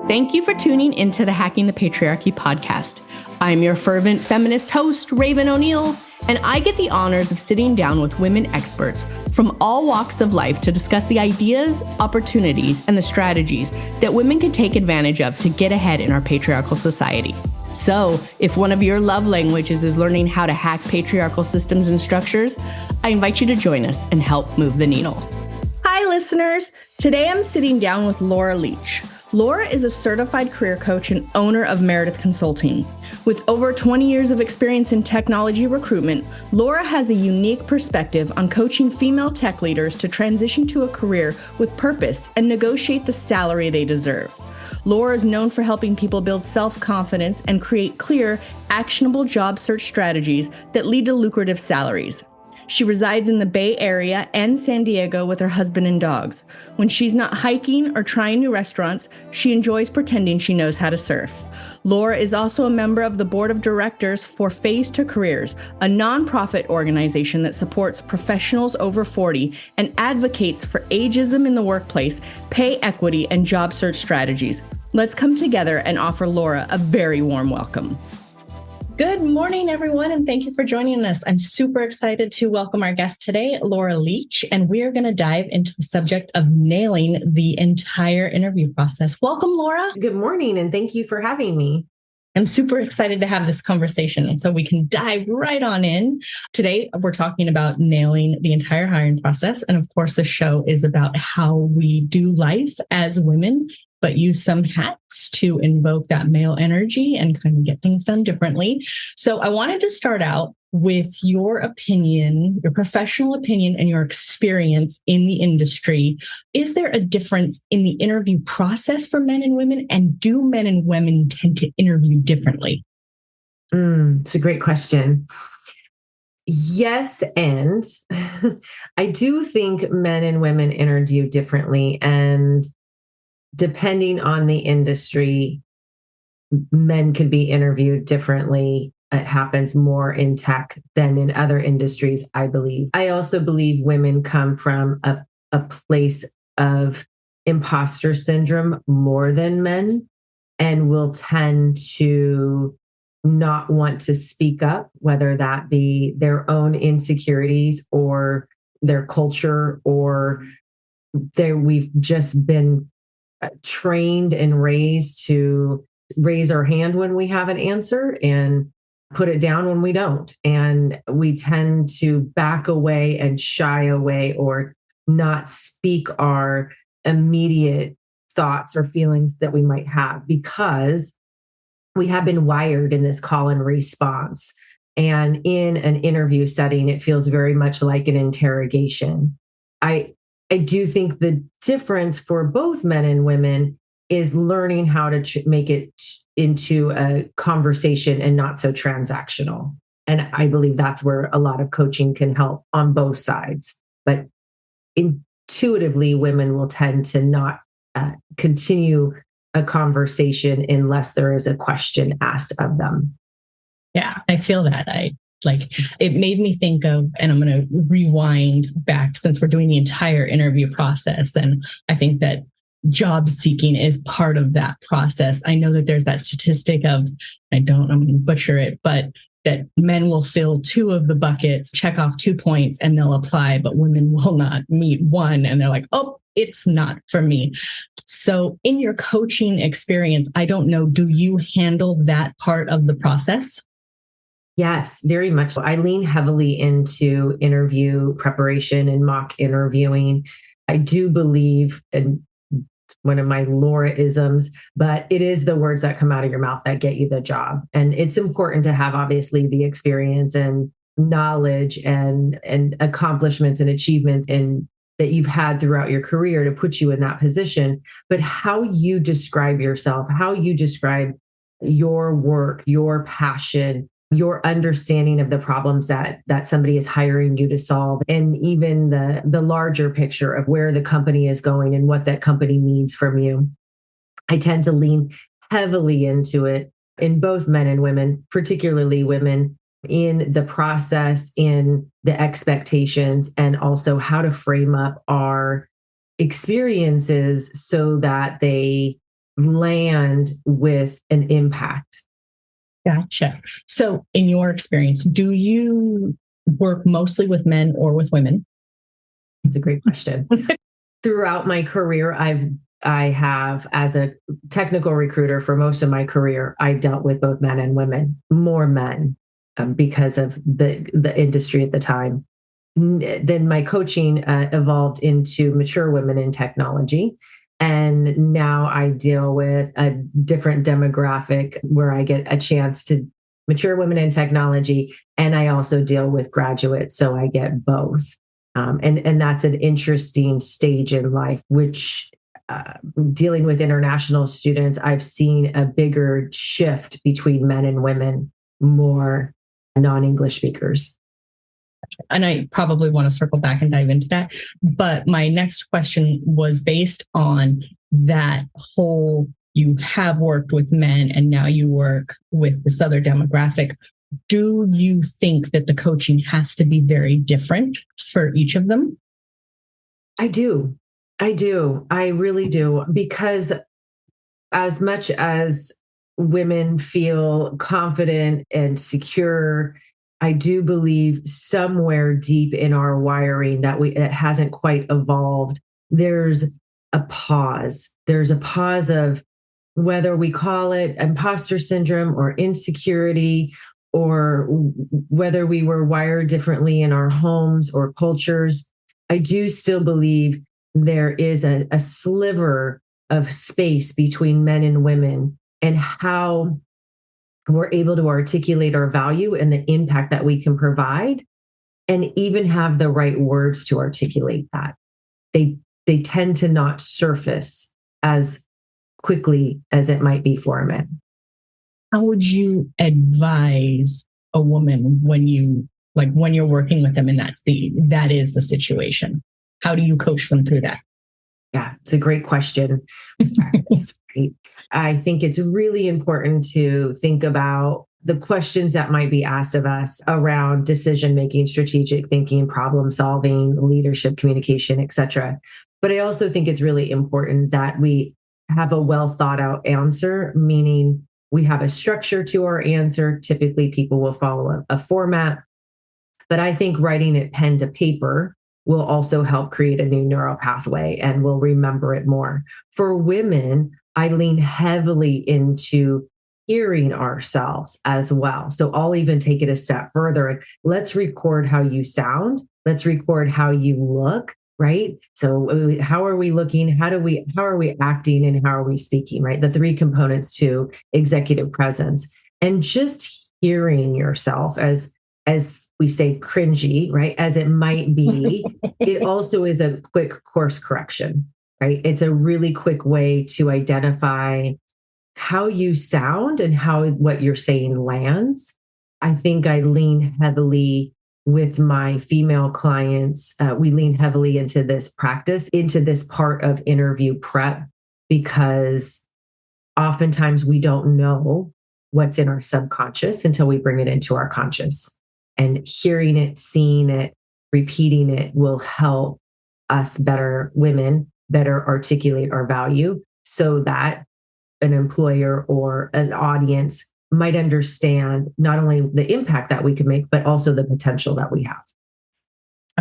Thank you for tuning into the Hacking the Patriarchy podcast. I'm your fervent feminist host, Raven O'Neill, and I get the honors of sitting down with women experts from all walks of life to discuss the ideas, opportunities, and the strategies that women can take advantage of to get ahead in our patriarchal society. So, if one of your love languages is learning how to hack patriarchal systems and structures, I invite you to join us and help move the needle. Hi, listeners. Today I'm sitting down with Laura Leach. Laura is a certified career coach and owner of Meredith Consulting. With over 20 years of experience in technology recruitment, Laura has a unique perspective on coaching female tech leaders to transition to a career with purpose and negotiate the salary they deserve. Laura is known for helping people build self-confidence and create clear, actionable job search strategies that lead to lucrative salaries. She resides in the Bay Area and San Diego with her husband and dogs. When she's not hiking or trying new restaurants, she enjoys pretending she knows how to surf. Laura is also a member of the board of directors for Phase to Careers, a nonprofit organization that supports professionals over 40 and advocates for ageism in the workplace, pay equity, and job search strategies. Let's come together and offer Laura a very warm welcome. Good morning, everyone, and thank you for joining us. I'm super excited to welcome our guest today, Laura Leach, and we are going to dive into the subject of nailing the entire interview process. Welcome, Laura. Good morning, and thank you for having me. I'm super excited to have this conversation, and so we can dive right on in. Today, we're talking about nailing the entire hiring process, and of course, the show is about how we do life as women, but use some hacks to invoke that male energy and kind of get things done differently. So I wanted to start out with your opinion, your professional opinion, and your experience in the industry. Is there a difference in the interview process for men and women? And do men and women tend to interview differently? It's a great question. Yes, and I do think men and women interview differently. And depending on the industry, men could be interviewed differently. It happens more in tech than in other industries, I believe. I also believe women come from a place of imposter syndrome more than men and will tend to not want to speak up, whether that be their own insecurities or their culture, or we've just been trained and raised to raise our hand when we have an answer and put it down when we don't. And we tend to back away and shy away or not speak our immediate thoughts or feelings that we might have because we have been wired in this call and response. And in an interview setting, it feels very much like an interrogation. I do think the difference for both men and women is learning how to make it into a conversation and not so transactional. And I believe that's where a lot of coaching can help on both sides. But intuitively, women will tend to not continue a conversation unless there is a question asked of them. Yeah, I feel that. It made me think of, and I'm going to rewind back since we're doing the entire interview process. And I think that job seeking is part of that process. I know that there's that statistic of, I'm going to butcher it, but that men will fill 2 of the buckets, check off 2 points, and they'll apply, but women will not meet 1. And they're like, oh, it's not for me. So in your coaching experience, I don't know, do you handle that part of the process? Yes, very much so. I lean heavily into interview preparation and mock interviewing. I do believe in one of my Laura-isms, but it is the words that come out of your mouth that get you the job. And it's important to have, obviously, the experience and knowledge and accomplishments and achievements that you've had throughout your career to put you in that position. But how you describe yourself, how you describe your work, your passion, your understanding of the problems that somebody is hiring you to solve, and even the larger picture of where the company is going and what that company needs from you. I tend to lean heavily into it in both men and women, particularly women, in the process, in the expectations, and also how to frame up our experiences so that they land with an impact. Gotcha. So in your experience, do you work mostly with men or with women? It's a great question. Throughout my career, I have, as a technical recruiter for most of my career, I dealt with both men and women, more men, because of the industry at the time. Then my coaching evolved into mature women in technology. And now I deal with a different demographic where I get a chance to mature women in technology. And I also deal with graduates. So I get both. And that's an interesting stage in life, which dealing with international students, I've seen a bigger shift between men and women, more non-English speakers. And I probably want to circle back and dive into that. But my next question was based on that whole, you have worked with men and now you work with this other demographic. Do you think that the coaching has to be very different for each of them? I do. I really do. Because as much as women feel confident and secure, I do believe somewhere deep in our wiring that it hasn't quite evolved. There's a pause. There's a pause of whether we call it imposter syndrome or insecurity, or whether we were wired differently in our homes or cultures. I do still believe there is a sliver of space between men and women and how we're able to articulate our value and the impact that we can provide, and even have the right words to articulate that. They tend to not surface as quickly as it might be for a man. How would you advise a woman when you're working with them and that is the situation? How do you coach them through that? Yeah, it's a great question. I think it's really important to think about the questions that might be asked of us around decision-making, strategic thinking, problem solving, leadership, communication, etc. But I also think it's really important that we have a well thought out answer, meaning we have a structure to our answer. Typically, people will follow a format, but I think writing it pen to paper will also help create a new neural pathway and we'll remember it more. For women, I lean heavily into hearing ourselves as well. So I'll even take it a step further and let's record how you sound. Let's record how you look, right? So how are we looking? How are we acting, and how are we speaking, right? The three components to executive presence. And just hearing yourself, as we say cringy, right? As it might be, it also is a quick course correction, right? It's a really quick way to identify how you sound and how what you're saying lands. I think I lean heavily with my female clients. We lean heavily into this practice, into this part of interview prep, because oftentimes we don't know what's in our subconscious until we bring it into our conscious. And hearing it, seeing it, repeating it will help us women better articulate our value so that an employer or an audience might understand not only the impact that we can make, but also the potential that we have.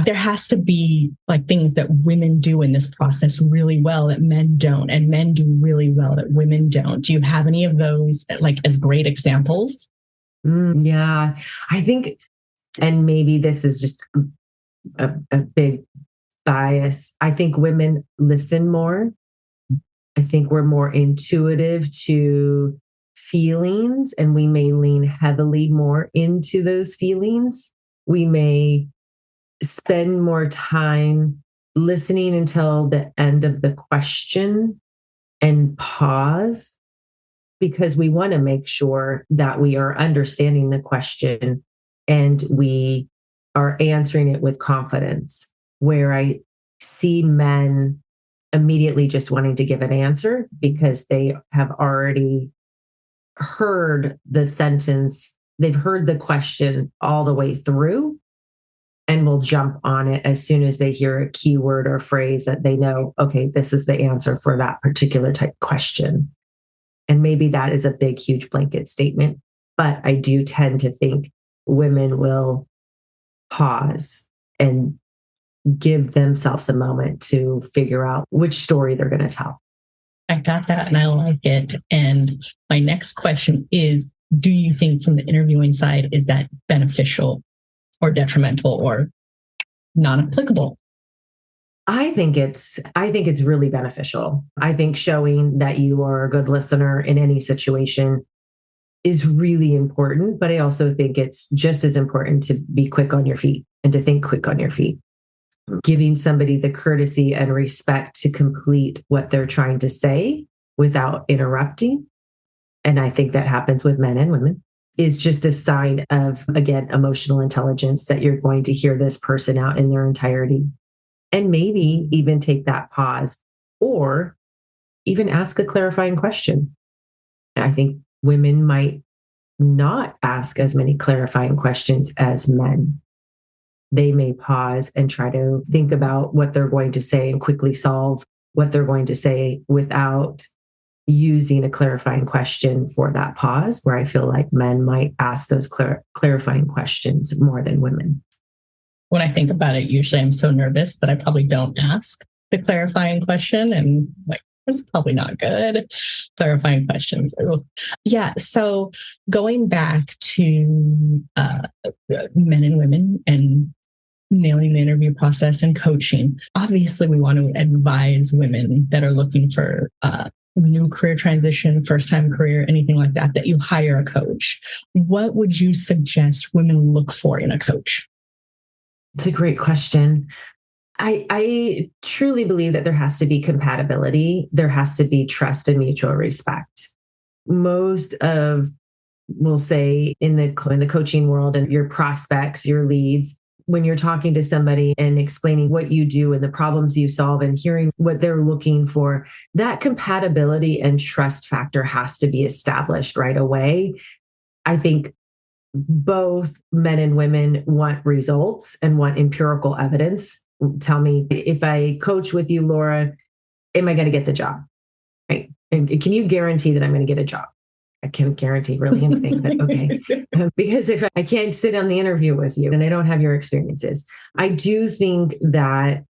There has to be things that women do in this process really well that men don't, and men do really well that women don't. Do you have any of those as great examples? Yeah, I think, and maybe this is just a big bias, I think women listen more. I think we're more intuitive to feelings, and we may lean heavily more into those feelings. We may spend more time listening until the end of the question and pause, because we want to make sure that we are understanding the question and we are answering it with confidence. Where I see men immediately just wanting to give an answer because they have already heard the sentence, they've heard the question all the way through, and will jump on it as soon as they hear a keyword or phrase that they know, okay, this is the answer for that particular type of question. And maybe that is a big, huge blanket statement. But I do tend to think women will pause and give themselves a moment to figure out which story they're going to tell. I got that and I like it. And my next question is, do you think from the interviewing side, is that beneficial or detrimental or non-applicable? I think it's really beneficial. I think showing that you are a good listener in any situation is really important, but I also think it's just as important to be quick on your feet and to think quick on your feet. Giving somebody the courtesy and respect to complete what they're trying to say without interrupting. And I think that happens with men and women, is just a sign of, again, emotional intelligence, that you're going to hear this person out in their entirety. And maybe even take that pause or even ask a clarifying question. I think women might not ask as many clarifying questions as men. They may pause and try to think about what they're going to say and quickly solve what they're going to say without using a clarifying question for that pause, where I feel like men might ask those clarifying questions more than women. When I think about it, usually I'm so nervous that I probably don't ask the clarifying question, and like, it's probably not good. Clarifying questions. Yeah. So going back to men and women and nailing the interview process and coaching, obviously we want to advise women that are looking for new career transition, first time career, anything like that, that you hire a coach. What would you suggest women look for in a coach? It's a great question. I truly believe that there has to be compatibility. There has to be trust and mutual respect. Most of, we'll say, in the coaching world and your prospects, your leads, when you're talking to somebody and explaining what you do and the problems you solve and hearing what they're looking for, that compatibility and trust factor has to be established right away. I think both men and women want results and want empirical evidence. Tell me, if I coach with you, Laura, am I going to get the job? Right? And can you guarantee that I'm going to get a job? I can't guarantee really anything, but okay. Because if I can't sit on the interview with you and I don't have your experiences, I do think that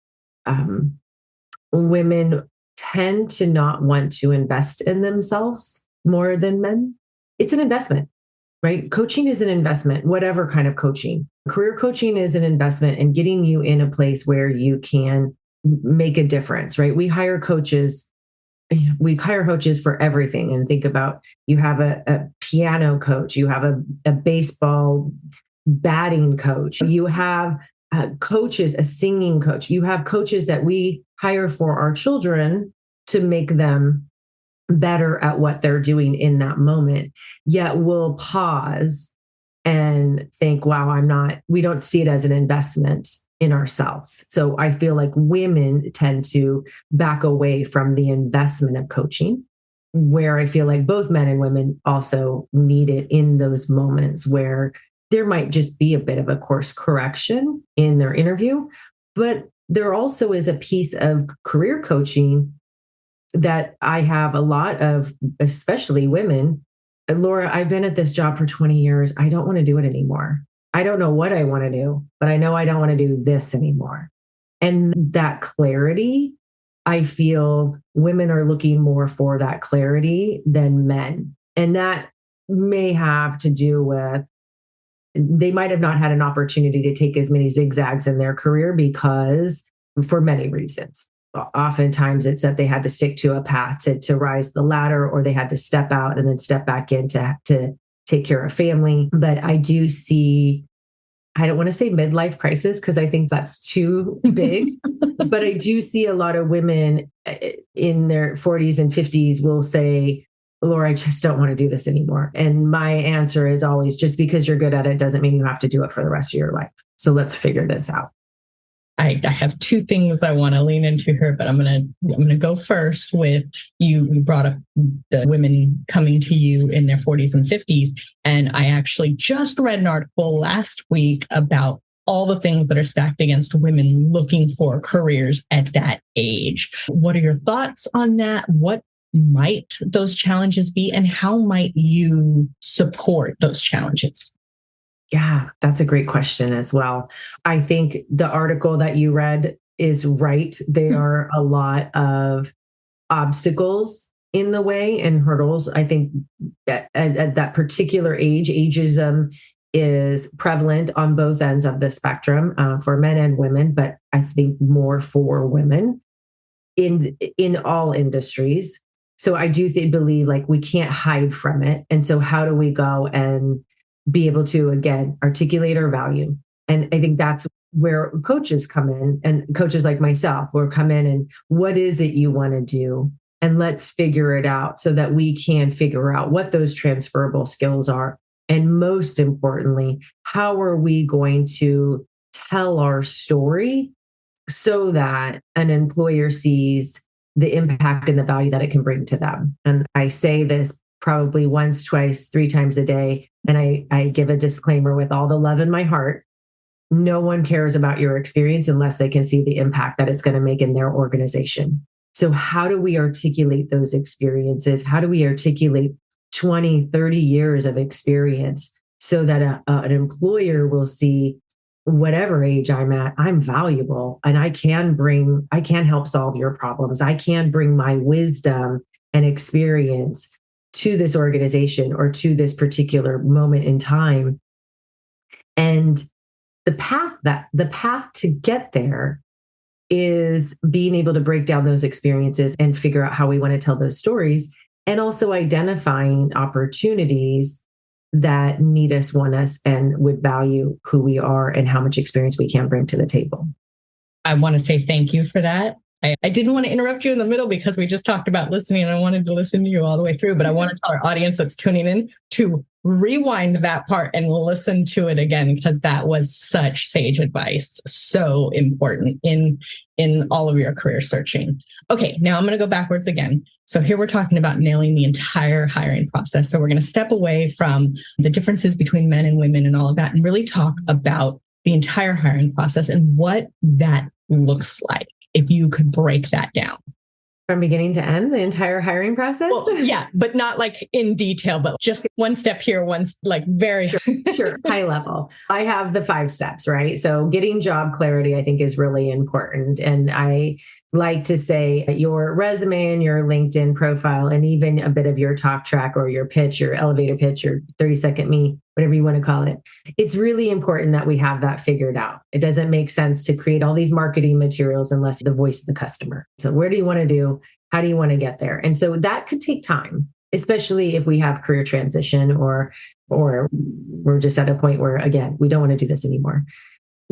women tend to not want to invest in themselves more than men. It's an investment. Right? Coaching is an investment, whatever kind of coaching. Career coaching is an investment in getting you in a place where you can make a difference, right? We hire coaches for everything. And think about, you have a piano coach, you have a baseball batting coach, you have coaches, a singing coach, you have coaches that we hire for our children to make them better at what they're doing in that moment. Yet we'll pause and think, wow, we don't see it as an investment in ourselves. So I feel like women tend to back away from the investment of coaching, where I feel like both men and women also need it in those moments where there might just be a bit of a course correction in their interview. But there also is a piece of career coaching that I have a lot of, especially women. Laura, I've been at this job for 20 years. I don't want to do it anymore. I don't know what I want to do, but I know I don't want to do this anymore. And that clarity, I feel women are looking more for that clarity than men. And that may have to do with, they might have not had an opportunity to take as many zigzags in their career because, for many reasons. Oftentimes it's that they had to stick to a path to rise the ladder, or they had to step out and then step back in to take care of family. But I do see, I don't want to say midlife crisis because I think that's too big, but I do see a lot of women in their 40s and 50s will say, Laura, I just don't want to do this anymore. And my answer is always, just because you're good at it doesn't mean you have to do it for the rest of your life. So let's figure this out. I have two things I want to lean into here, but I'm gonna go first with you. You brought up the women coming to you in their 40s and 50s, and I actually just read an article last week about all the things that are stacked against women looking for careers at that age. What are your thoughts on that? What might those challenges be, and how might you support those challenges? Yeah, that's a great question as well. I think the article that you read is right. There are a lot of obstacles in the way and hurdles. I think at that particular age, ageism is prevalent on both ends of the spectrum for men and women, but I think more for women in all industries. So I do believe like we can't hide from it. And so how do we go and be able to, again, articulate our value? And I think that's where coaches come in, and coaches like myself will come in and what is it you want to do? And let's figure it out so that we can figure out what those transferable skills are. And most importantly, how are we going to tell our story so that an employer sees the impact and the value that it can bring to them? And I say this probably once, twice, 3 times a day. And I give a disclaimer with all the love in my heart. No one cares about your experience unless they can see the impact that it's going to make in their organization. So how do we articulate those experiences? How do we articulate 20, 30 years of experience so that an employer will see whatever age I'm at, I'm valuable and I can help solve your problems. I can bring my wisdom and experience to this organization or to this particular moment in time. And the path to get there is being able to break down those experiences and figure out how we want to tell those stories, and also identifying opportunities that need us, want us, and would value who we are and how much experience we can bring to the table. I want to say thank you for that. I didn't want to interrupt you in the middle because we just talked about listening and I wanted to listen to you all the way through, but I want to tell our audience that's tuning in to rewind that part and listen to it again, because that was such sage advice. So important in all of your career searching. Okay, now I'm going to go backwards again. So here we're talking about nailing the entire hiring process. So we're going to step away from the differences between men and women and all of that and really talk about the entire hiring process and what that looks like. If you could break that down. From beginning to end, the entire hiring process? Well, yeah, but not like in detail, but just one step here, like very sure, high level. I have the 5 steps, right? So getting job clarity, I think, is really important. And I like to say your resume and your LinkedIn profile, and even a bit of your talk track or your pitch, your elevator pitch, your 30-second me, whatever you want to call it. It's really important that we have that figured out. It doesn't make sense to create all these marketing materials unless the voice of the customer. So where do you want to do? How do you want to get there? And so that could take time, especially if we have career transition or we're just at a point where, again, we don't want to do this anymore.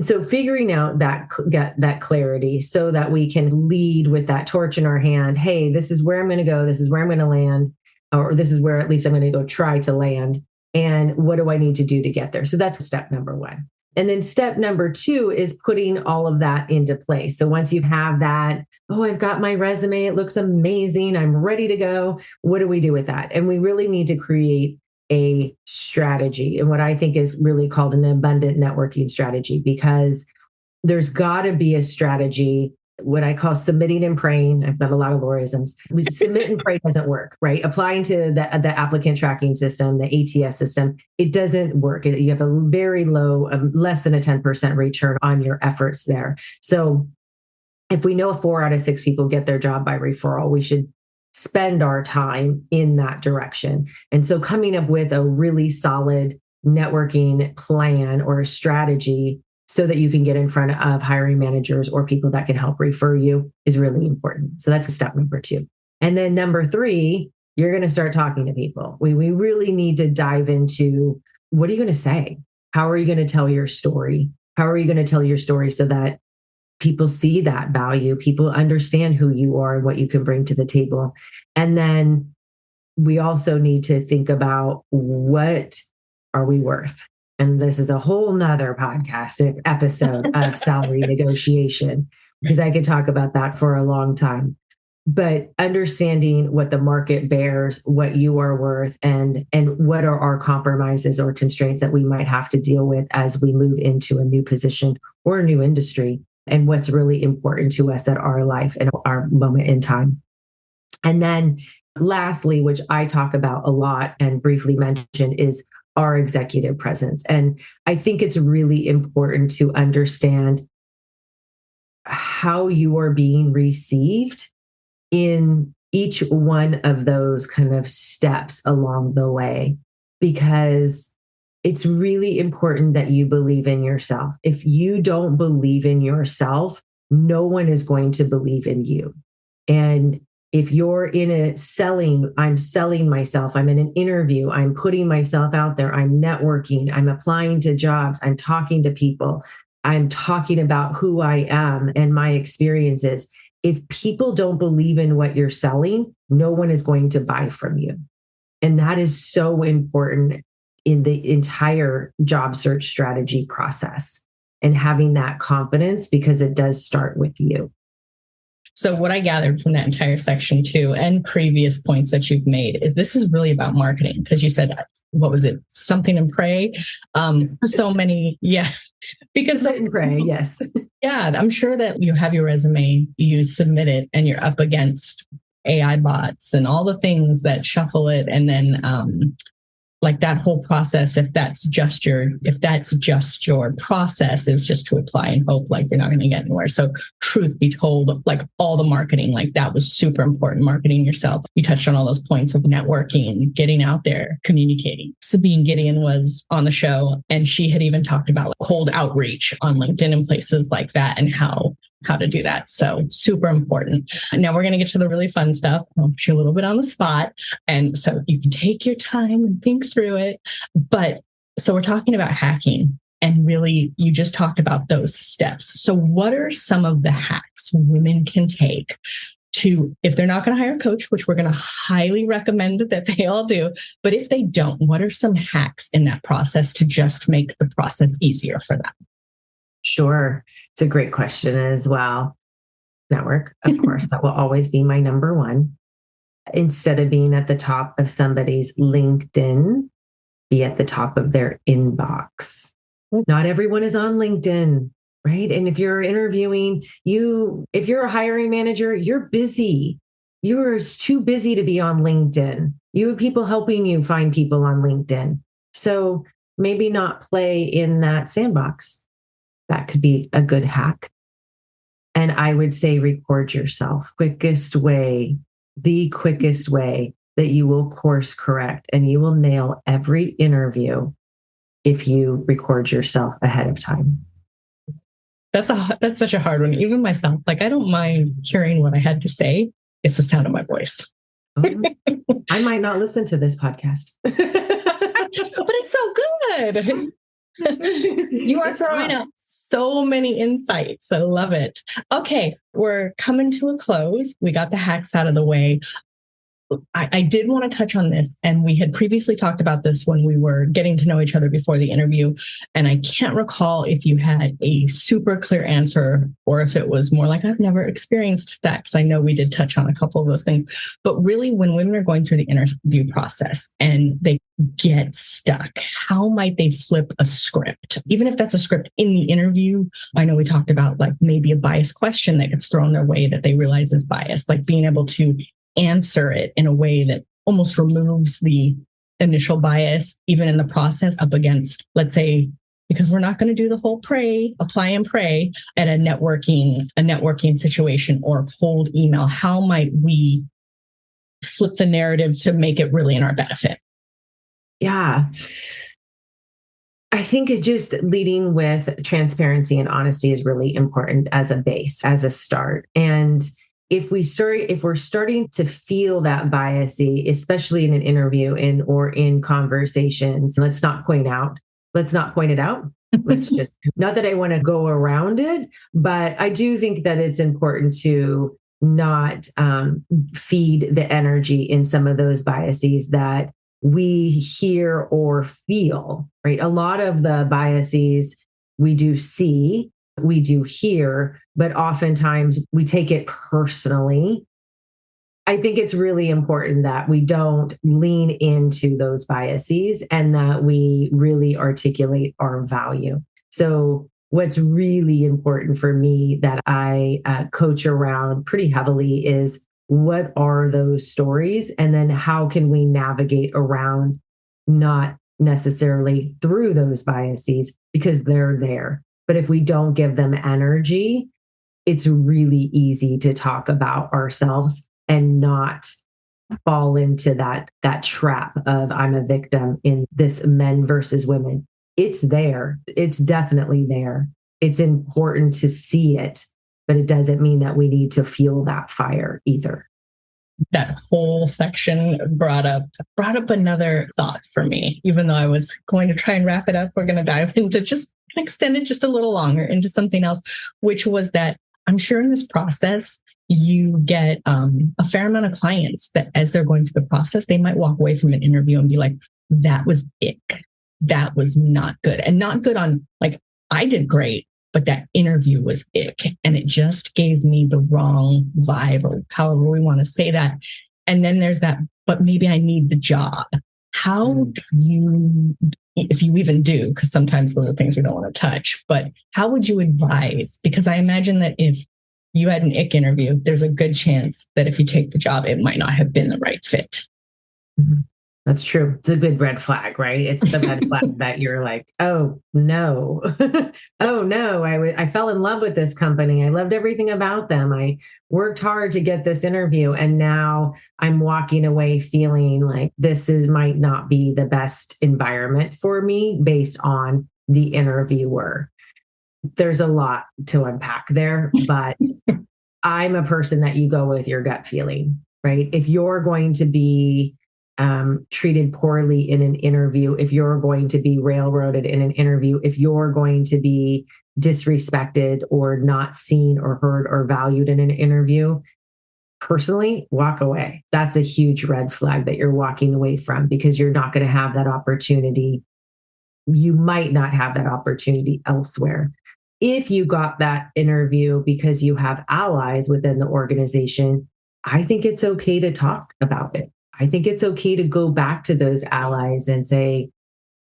So figuring out that clarity so that we can lead with that torch in our hand. Hey, this is where I'm going to go. This is where I'm going to land, or this is where at least I'm going to go try to land. And what do I need to do to get there? So that's step number 1. And then step number 2 is putting all of that into place. So once you have that, I've got my resume. It looks amazing. I'm ready to go. What do we do with that? And we really need to create a strategy, and what I think is really called an abundant networking strategy, because there's got to be a strategy, what I call submitting and praying. I've got a lot of Lauraisms. Submit and pray doesn't work, right? Applying to the applicant tracking system, the ATS system, it doesn't work. You have a very low, less than a 10% return on your efforts there. So if we know 4 out of 6 people get their job by referral, we should spend our time in that direction. And so coming up with a really solid networking plan or a strategy so that you can get in front of hiring managers or people that can help refer you is really important. So that's step number 2. And then number 3, you're going to start talking to people. We really need to dive into, what are you going to say? How are you going to tell your story? How are you going to tell your story so that people see that value, people understand who you are and what you can bring to the table? And then we also need to think about, what are we worth? And this is a whole nother podcast episode of salary negotiation, because I could talk about that for a long time. But understanding what the market bears, what you are worth, and what are our compromises or constraints that we might have to deal with as we move into a new position or a new industry, and what's really important to us at our life and our moment in time. And then Lastly, which I talk about a lot and briefly mentioned, is our executive presence. And I think it's really important to understand how you are being received in each one of those kind of steps along the way, because it's really important that you believe in yourself. If you don't believe in yourself, no one is going to believe in you. And if you're in I'm selling myself, I'm in an interview, I'm putting myself out there, I'm networking, I'm applying to jobs, I'm talking to people, I'm talking about who I am and my experiences. If people don't believe in what you're selling, no one is going to buy from you. And that is so important in the entire job search strategy process, and having that confidence, because it does start with you. So what I gathered from that entire section too, and previous points that you've made, is this is really about marketing. Because you said, what was it? Something and pray. So many, yeah. Because Sit and pray, yes. Yeah, I'm sure that you have your resume, you submit it, and you're up against AI bots and all the things that shuffle it. And then like that whole process, if that's just your process, is just to apply and hope like you're not going to get anywhere. So truth be told, like all the marketing, like that was super important, marketing yourself. You touched on all those points of networking, getting out there, communicating. Sabine Gideon was on the show, and she had even talked about like cold outreach on LinkedIn and places like that, and how to do that. So super important. Now we're going to get to the really fun stuff. I'll put you a little bit on the spot. And so you can take your time and think through it. But so we're talking about hacking, and really you just talked about those steps. So what are some of the hacks women can take to, if they're not going to hire a coach, which we're going to highly recommend that they all do, but if they don't, what are some hacks in that process to just make the process easier for them? Sure. It's a great question as well. Network, of course, that will always be my number one. Instead of being at the top of somebody's LinkedIn, be at the top of their inbox. Not everyone is on LinkedIn, right? And if you're interviewing, if you're a hiring manager, you're busy. You're too busy to be on LinkedIn. You have people helping you find people on LinkedIn. So maybe not play in that sandbox. That could be a good hack. And I would say record yourself. The quickest way that you will course correct and you will nail every interview if you record yourself ahead of time. That's such a hard one. Even myself, like I don't mind hearing what I had to say. It's the sound of my voice. I might not listen to this podcast. But it's so good. You are throwing out so many insights. I love it. Okay, we're coming to a close. We got the hacks out of the way. I did want to touch on this, and we had previously talked about this when we were getting to know each other before the interview, and I can't recall if you had a super clear answer or if it was more like, I've never experienced that, because I know we did touch on a couple of those things. But really, when women are going through the interview process and they get stuck, how might they flip a script? Even if that's a script in the interview, I know we talked about like maybe a biased question that gets thrown their way that they realize is biased, like being able to answer it in a way that almost removes the initial bias, even in the process, up against, let's say, because we're not going to do the whole apply and pray at a networking situation or cold email. How might we flip the narrative to make it really in our benefit? Yeah. I think it just leading with transparency and honesty is really important as a base, as a start. And if we're starting to feel that biasy, especially in an interview or in conversations, let's not point it out. Let's just, not that I want to go around it, but I do think that it's important to not feed the energy in some of those biases that we hear or feel, right? A lot of the biases we do see, we do hear, but oftentimes we take it personally. I think it's really important that we don't lean into those biases and that we really articulate our value. So what's really important for me that I coach around pretty heavily is what are those stories? And then how can we navigate around, not necessarily through those biases, because they're there. But if we don't give them energy, it's really easy to talk about ourselves and not fall into that trap of I'm a victim in this men versus women. It's there. It's definitely there. It's important to see it, but it doesn't mean that we need to fuel that fire either. That whole section brought up another thought for me. Even though I was going to try and wrap it up, we're going to dive into just extend it just a little longer into something else, which was that I'm sure in this process, you get a fair amount of clients that as they're going through the process, they might walk away from an interview and be like, that was ick. That was not good. And not good on like, I did great, but that interview was ick. And it just gave me the wrong vibe, or however we want to say that. And then there's that, but maybe I need the job. How do you, if you even do, because sometimes those are things we don't want to touch, but how would you advise? Because I imagine that if you had an ick interview, there's a good chance that if you take the job, it might not have been the right fit. Mm-hmm. That's true. It's a good red flag, right? It's the red flag that you're like, oh no, oh no, I fell in love with this company. I loved everything about them. I worked hard to get this interview. And now I'm walking away feeling like might not be the best environment for me based on the interviewer. There's a lot to unpack there, but I'm a person that you go with your gut feeling, right? If you're going to be treated poorly in an interview, if you're going to be railroaded in an interview, if you're going to be disrespected or not seen or heard or valued in an interview, personally, walk away. That's a huge red flag that you're walking away from, because you're not going to have that opportunity. You might not have that opportunity elsewhere. If you got that interview because you have allies within the organization, I think it's okay to talk about it. I think it's okay to go back to those allies and say,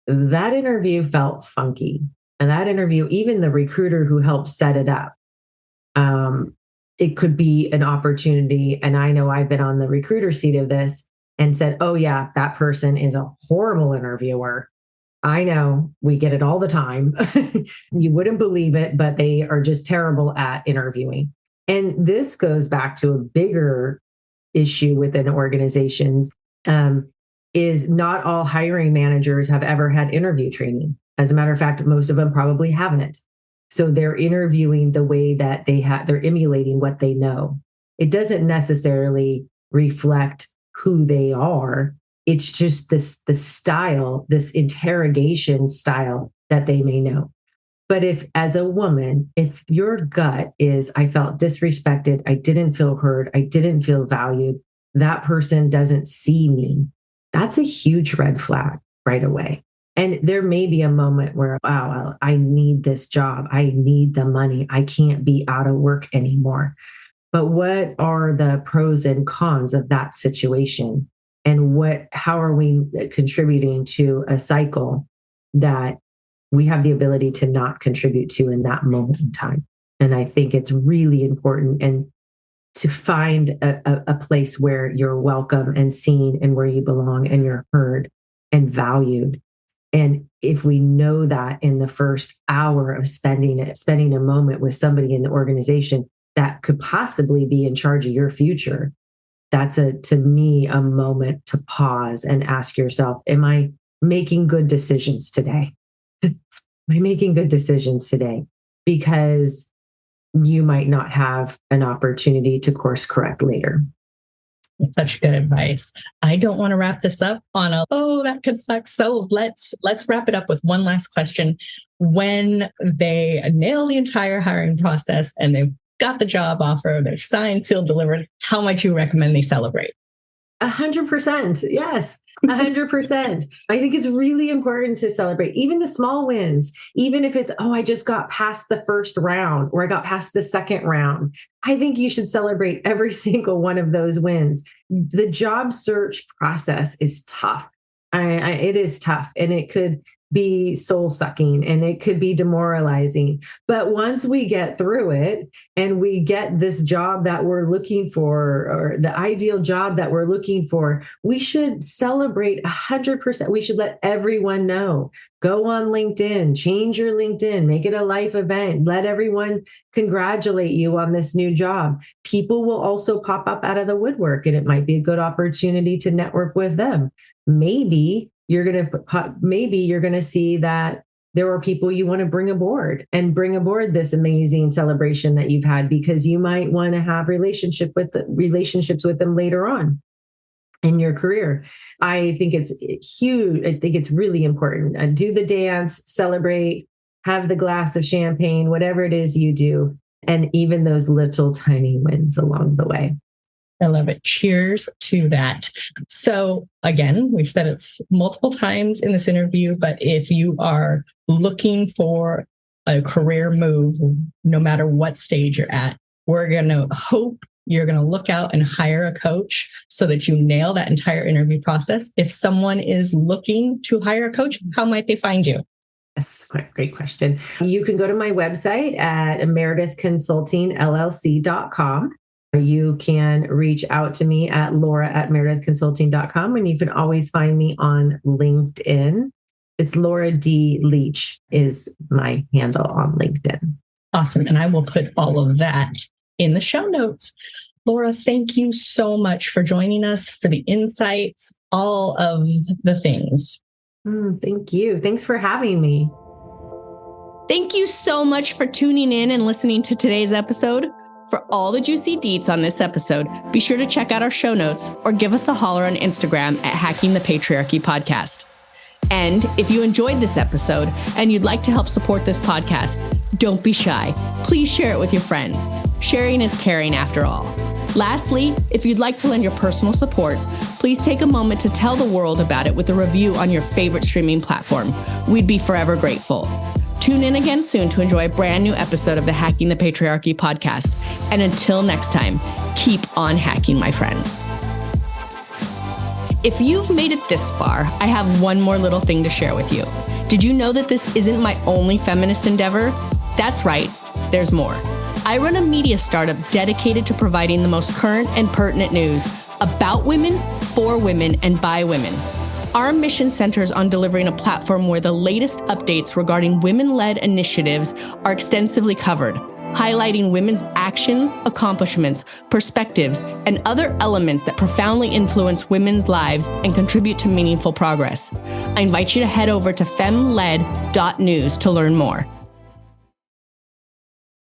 that interview felt funky. And that interview, even the recruiter who helped set it up, it could be an opportunity. And I know I've been on the recruiter seat of this and said, oh yeah, that person is a horrible interviewer. I know, we get it all the time. You wouldn't believe it, but they are just terrible at interviewing. And this goes back to a bigger issue within organizations, is not all hiring managers have ever had interview training. As a matter of fact, most of them probably haven't. So they're interviewing the way that they're emulating what they know. It doesn't necessarily reflect who they are. It's just the style, this interrogation style that they may know. But if, as a woman, if your gut is, I felt disrespected, I didn't feel heard, I didn't feel valued, that person doesn't see me, that's a huge red flag right away. And there may be a moment where, wow, I need this job. I need the money. I can't be out of work anymore. But what are the pros and cons of that situation? And how are we contributing to a cycle that we have the ability to not contribute to in that moment in time? And I think it's really important and to find a place where you're welcome and seen and where you belong and you're heard and valued. And if we know that in the first hour of spending a moment with somebody in the organization that could possibly be in charge of your future, that's to me, a moment to pause and ask yourself, am I making good decisions today? Am I making good decisions today? Because you might not have an opportunity to course correct later. Such good advice. I don't want to wrap this up on that could suck. So let's wrap it up with one last question. When they nail the entire hiring process and they've got the job offer, they're signed, sealed, delivered, how much you recommend they celebrate? 100%. Yes, 100%. I think it's really important to celebrate even the small wins, even if it's, I just got past the first round or I got past the second round. I think you should celebrate every single one of those wins. The job search process is tough. It is tough, and it could be soul sucking and it could be demoralizing. But once we get through it and we get this job that we're looking for, or the ideal job that we're looking for, we should celebrate 100%. We should let everyone know. Go on LinkedIn, change your LinkedIn, make it a life event. Let everyone congratulate you on this new job. People will also pop up out of the woodwork, and it might be a good opportunity to network with them. Maybe you're going to see that there are people you want to bring aboard this amazing celebration that you've had, because you might want to have relationships with them later on in your career. I think it's huge. I think it's really important. Do the dance, celebrate, have the glass of champagne, whatever it is you do, and even those little tiny wins along the way. I love it. Cheers to that. So again, we've said it multiple times in this interview, but if you are looking for a career move, no matter what stage you're at, we're going to hope you're going to look out and hire a coach so that you nail that entire interview process. If someone is looking to hire a coach, how might they find you? Yes, great question. You can go to my website at meredithconsultingllc.com. You can reach out to me at laura@meredithconsulting.com, and you can always find me on LinkedIn. It's Laura D. Leach is my handle on LinkedIn. Awesome. And I will put all of that in the show notes. Laura, thank you so much for joining us, for the insights, all of the things. Thank you. Thanks for having me. Thank you so much for tuning in and listening to today's episode. For all the juicy deets on this episode, be sure to check out our show notes or give us a holler on Instagram at Hacking the Patriarchy Podcast. And if you enjoyed this episode and you'd like to help support this podcast, don't be shy. Please share it with your friends. Sharing is caring after all. Lastly, if you'd like to lend your personal support, please take a moment to tell the world about it with a review on your favorite streaming platform. We'd be forever grateful. Tune in again soon to enjoy a brand new episode of the Hacking the Patriarchy podcast. And until next time, keep on hacking, my friends. If you've made it this far, I have one more little thing to share with you. Did you know that this isn't my only feminist endeavor? That's right, there's more. I run a media startup dedicated to providing the most current and pertinent news about women, for women, and by women. Our mission centers on delivering a platform where the latest updates regarding women-led initiatives are extensively covered, highlighting women's actions, accomplishments, perspectives, and other elements that profoundly influence women's lives and contribute to meaningful progress. I invite you to head over to femled.news to learn more.